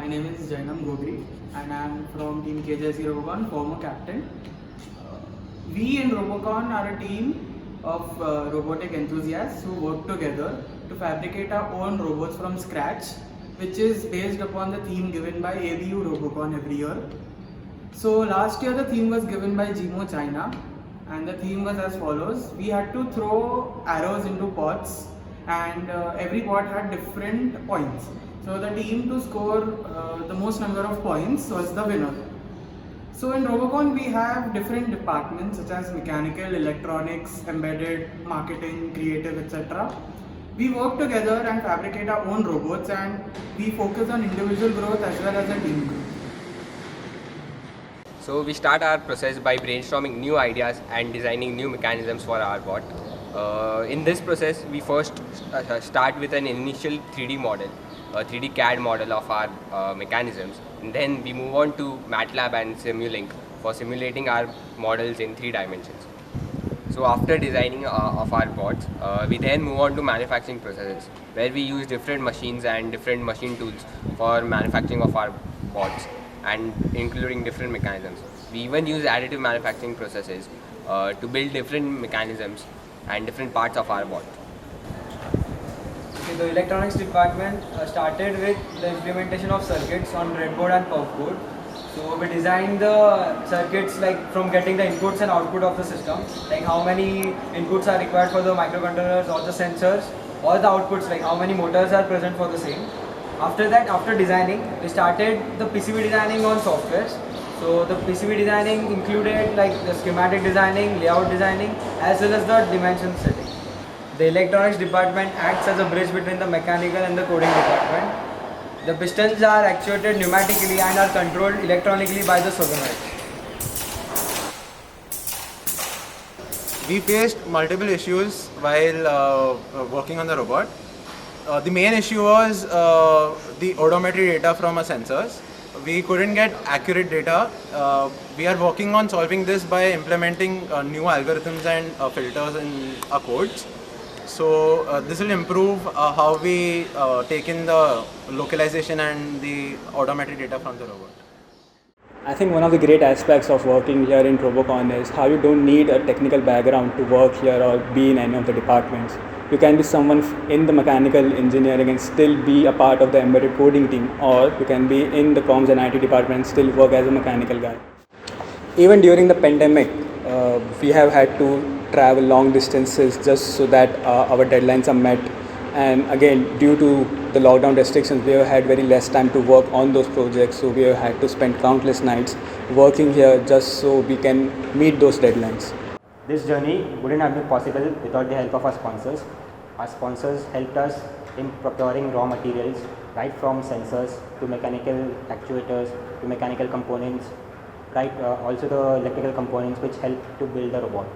My name is Jainam Gogri and I am from Team KJC Robocon, former captain. We in Robocon are a team of robotic enthusiasts who work together to fabricate our own robots from scratch, which is based upon the theme given by ABU Robocon every year. So last year the theme was given by GMO China, and the theme was as follows. We had to throw arrows into pots, and every pot had different points. So the team to score the most number of points was the winner. So in Robocon we have different departments such as mechanical, electronics, embedded, marketing, creative, etc. We work together and fabricate our own robots, and we focus on individual growth as well as a team growth. So we start our process by brainstorming new ideas and designing new mechanisms for our bot. In this process, we first start with an initial 3D model, a 3D CAD model of our mechanisms. And then we move on to MATLAB and Simulink for simulating our models in 3 dimensions. So after designing of our bots, we then move on to manufacturing processes, where we use different machines and different machine tools for manufacturing of our bots, and including different mechanisms. We even use additive manufacturing processes to build different mechanisms and different parts of our bot. Okay, the electronics department started with the implementation of circuits on breadboard and puff board. So we designed the circuits like from getting the inputs and output of the system, like how many inputs are required for the microcontrollers or the sensors, or the outputs like how many motors are present for the same. After that, after designing, we started the PCB designing on softwares. So the PCB designing included like the schematic designing, layout designing, as well as the dimension setting. The electronics department acts as a bridge between the mechanical and the coding department. The pistons are actuated pneumatically and are controlled electronically by the solenoid. We faced multiple issues while working on the robot. The main issue was the odometry data from our sensors. We couldn't get accurate data. We are working on solving this by implementing new algorithms and filters in our codes. So this will improve how we take in the localization and the odometry data from the robot. I think one of the great aspects of working here in Robocon is how you don't need a technical background to work here or be in any of the departments. You can be someone in the mechanical engineering and still be a part of the embedded coding team, or you can be in the comms and IT department and still work as a mechanical guy. Even during the pandemic, we have had to travel long distances just so that our deadlines are met. And again, due to the lockdown restrictions, we have had very less time to work on those projects. So we have had to spend countless nights working here just so we can meet those deadlines. This journey wouldn't have been possible without the help of our sponsors. Our sponsors helped us in procuring raw materials, right from sensors to mechanical actuators to mechanical components, right, also the electrical components which help to build the robot.